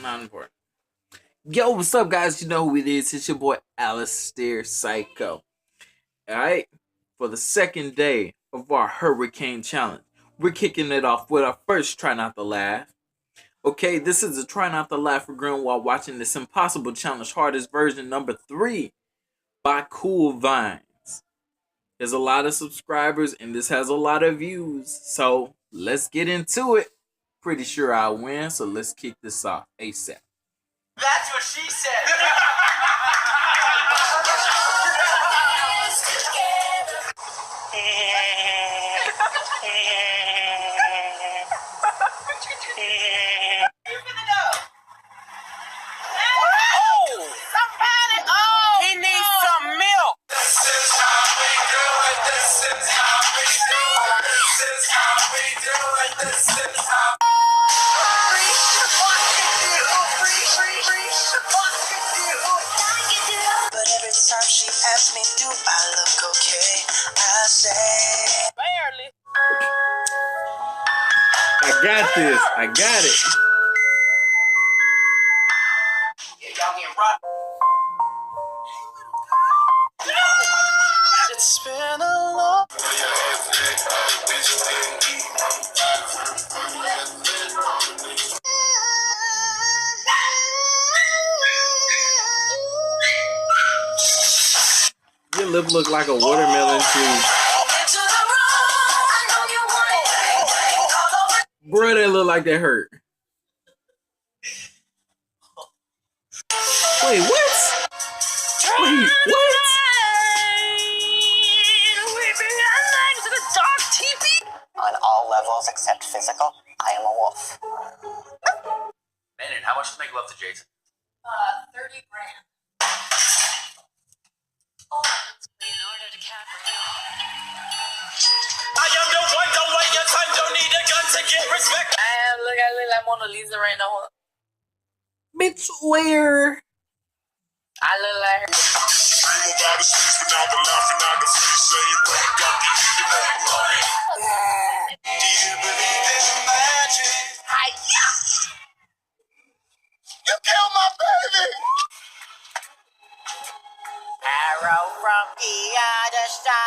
Not important. Yo, what's up, guys? You know who it is. It's your boy, AlastairPsycho. Alright? For the second day of our Hurricane Challenge, we're kicking it off with our first Try Not to Laugh. Okay, this is a Try Not to Laugh for grin while watching this Impossible Challenge Hardest version number 3 by Cool Vines. There's a lot of subscribers and this has a lot of views, so let's get into it. Pretty sure I'll win, so let's kick this off ASAP. That's what she said. He needs some milk. This is how we do it. This is how we do it. This is how we do it. This is how. But every time she asks me, do I look okay? I say, barely. I got this. I got it. Yeah, y'all getting rocked. It's been a long. Your lip look like a watermelon too. Bro, that look like that hurt. Wait, what? Wait, what? On all levels except physical, I am a wolf. Man, how much to make love to Jason? 30 grand. Leonardo DiCaprio. I am the one, don't wait your time, don't need a gun to get respect. I look like Mona Lisa right now. Bitch, where? I look like her. Do you believe in magic? You killed my baby! Arrow from the other side.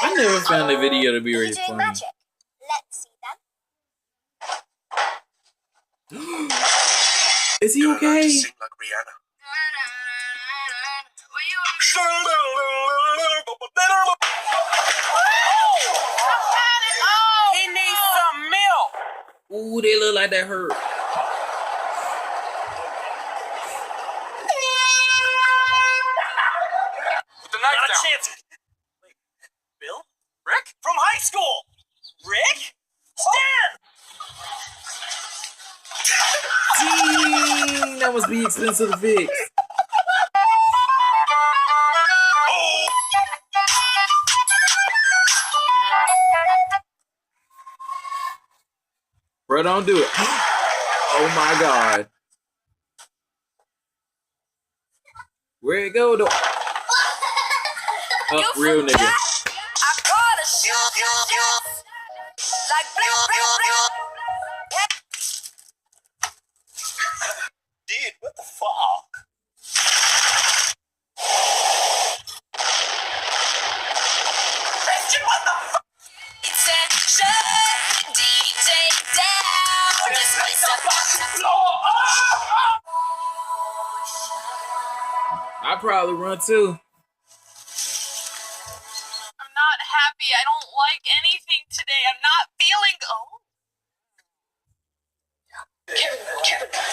I never found the video to be really Doing funny. magic. Let's see them. Is he okay? Sing like Rihanna. He needs some milk. Ooh, they look like that hurt. The knife not down. A chance. Wait, Bill? Rick? From high school. Rick? Stan! Dang, that must be expensive to fix. Bro, don't do it. Oh my god. Where'd it go though? Oh, real nigga. I caught a shoot. Like Dude, what the fuck? Christian, what the fuck? DJ down. This place about to blow up. I probably run too. I'm not happy. I don't like anything today. I'm not feeling.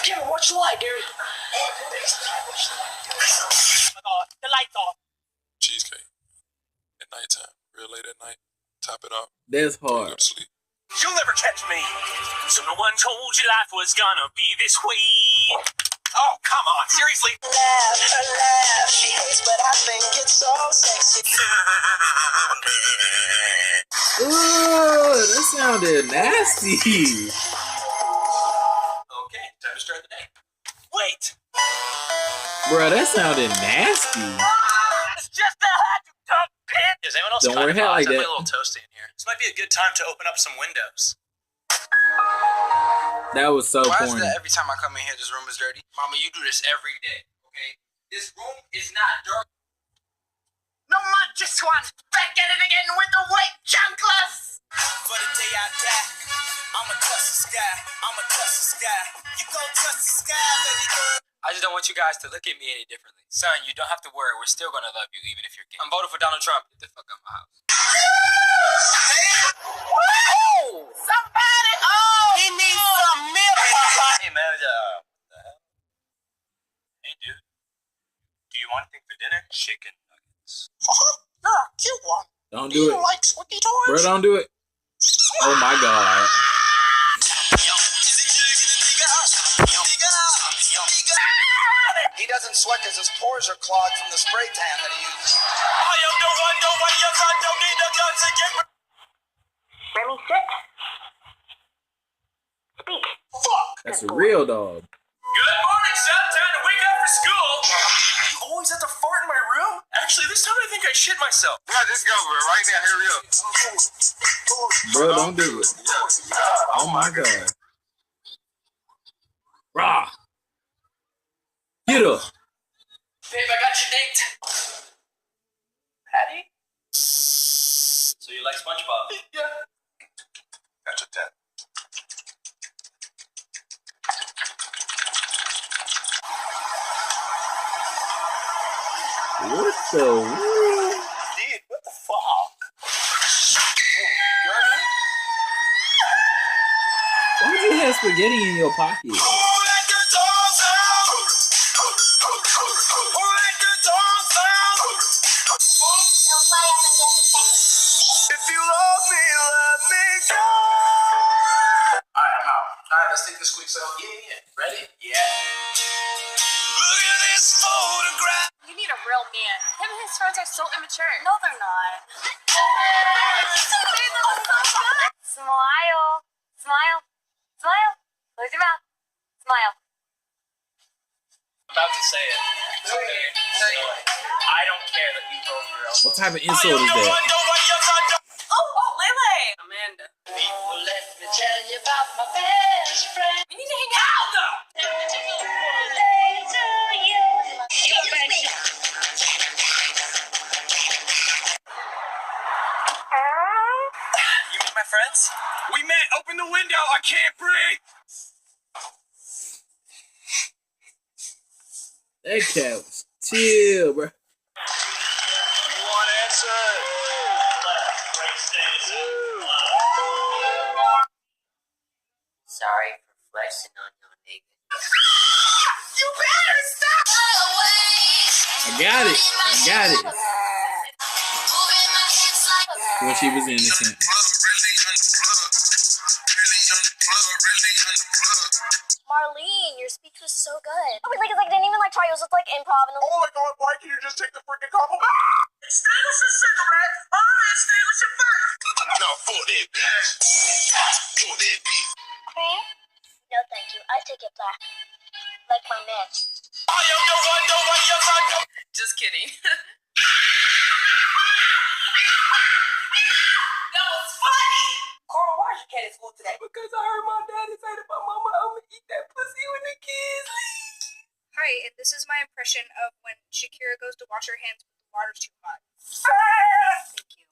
Kevin, watch the light, dude. Oh my god, the light's off. Cheesecake at nighttime, real late at night. Top it off. That's Go hard. to sleep. You'll never catch me. So no one told you life was gonna be this way. Oh, come on, seriously? Laugh, she hates, but I think it's so sexy. Ooh, that sounded nasty. Okay, time to start the day. Wait! Bro, that sounded nasty. It's just a hot tub pit. Is anyone else Don't wear hair like I that. a little toasty in here. This might be a good time to open up some windows. That was so Why is corny. that every time I come in here, this room is dirty? Mama, you do this every day, okay? This room is not dirty. No, not just one. Back at it again with the white chanclas. For the day I die, I'ma touch the sky. I'ma touch the sky. You gon' touch the sky, baby girl. I just don't want you guys to look at me any differently. Son, you don't have to worry. We're still gonna love you even if you're gay. I'm voting for Donald Trump. Get the fuck out of my house. Woo! Somebody! Oh! He needs some milk. Hey, man, what the hell? Hey, dude. Do you want anything for dinner? Chicken nuggets. You're a cute one. Don't Do do you it. like squeaky toys? Bro, don't do it. Oh my god. He doesn't sweat because his pores are clogged from the spray tan that he uses. I am the one, no way your son don't need a gun to get. Remy, sit. Speak. Fuck! That's a real dog. Good morning, son. Time to wake up for school. You always have to fart in my room? Actually, this time I think I shit myself. Yeah, just go right now. Hurry up. Bro, don't do it. Oh my god. Rah. Get up. Babe, I got your date. Patty? So you like SpongeBob? Yeah. That's a 10. What the world? Dude, what the fuck? Why would you have spaghetti in your pocket? Who let the dogs out? Who let the dogs out? Don't fly up and get the If you love me, let me go. Alright, I'm out. Alright, let's take this quick selfie. Yeah. Ready? Yeah. Look at this photograph. You need a real man. Him and his friends are so immature. No, they're not. Smile. Smile. Smile. Close your mouth. Smile. I'm about to say it. It's okay. I don't care that you both are What type of insult is that? Oh, Lele. Amanda. People, let me tell you about my best friend. We need to hang out though. You meet my friends? We met. Open the window. I can't breathe. That cat was chill, bro. You want answer? Sorry for flexing on your nigga. You better stop! I got it. I got it. When she was innocent. Marlene, your speech was so good. Oh, like, it's like, I didn't even like try. It was just like improv. And Oh my god, why can't you just take the freaking compliment? Extinguish the cigarette. Extinguish your fire. No, for that bitch. For that bitch. cream? No, thank you. I take it black. Like my man. I am the one, no way your son don't. Just kidding. That was funny. Carl, why is your cat at school today? Because I heard my daddy say to my mama, I'm gonna eat that pussy with the kids. Hi, and this is my impression of when Shakira goes to wash her hands but the water's too hot. Thank you.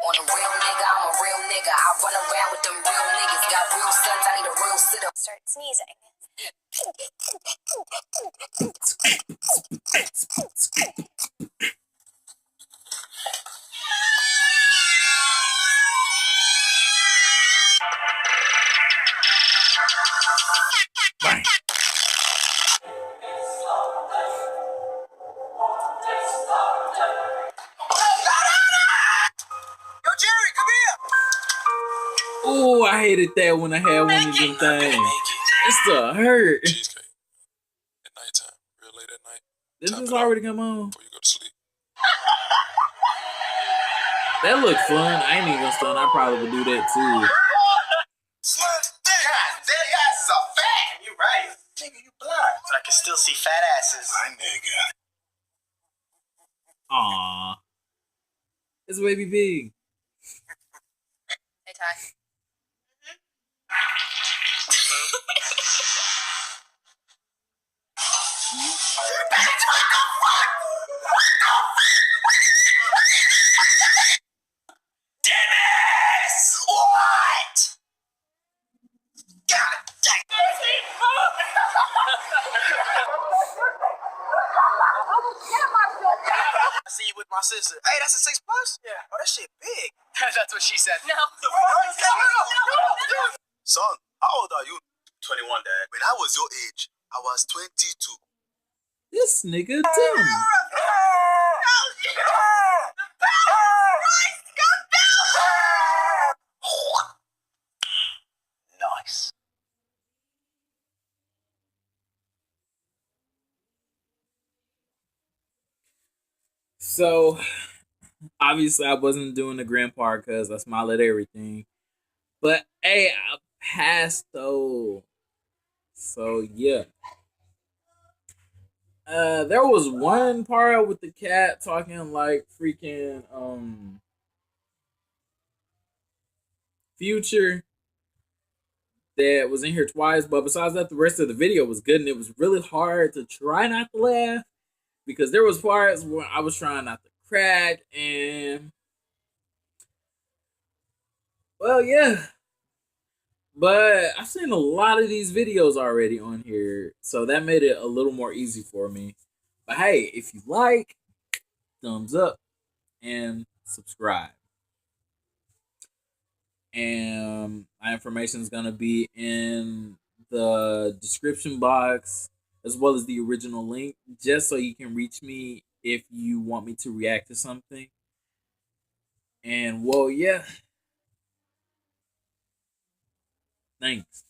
On a real nigga, I'm a real nigga. I run around with them real niggas. Got real sons, I need a real sitter. Start sneezing. Bang. Yo, Jerry, come here. Oh, I hated that when I had one of them things. It's the hurt. Cheesecake. At nighttime. Real late at night. This Top is it off already come on. before you go to sleep. That looked fun. I ain't even gonna stun. I probably would do that too. God, that ass is a fat. You right. Nigga, you blind. But I can still see fat asses. My nigga. Aw. It's a baby pig. Ty. Dennis! What? God dang. I see you with my sister. Hey, that's a 6 plus? Yeah. Oh, that shit big. That's what she said. No. Son, how old are you? 21, Dad. When I was your age, I was 22. This nigga dumb. Nice. So obviously I wasn't doing the grandpa because I smile at everything. But hey, I passed though. So yeah. There was one part with the cat talking like freaking Future that was in here twice, but besides that, the rest of the video was good, and it was really hard to try not to laugh because there was parts where I was trying not to crack, and well, yeah. But I've seen a lot of these videos already on here, so that made it a little more easy for me. But hey, if you like, thumbs up and subscribe. And my information is going to be in the description box as well as the original link, just so you can reach me if you want me to react to something. And well, yeah. Thanks.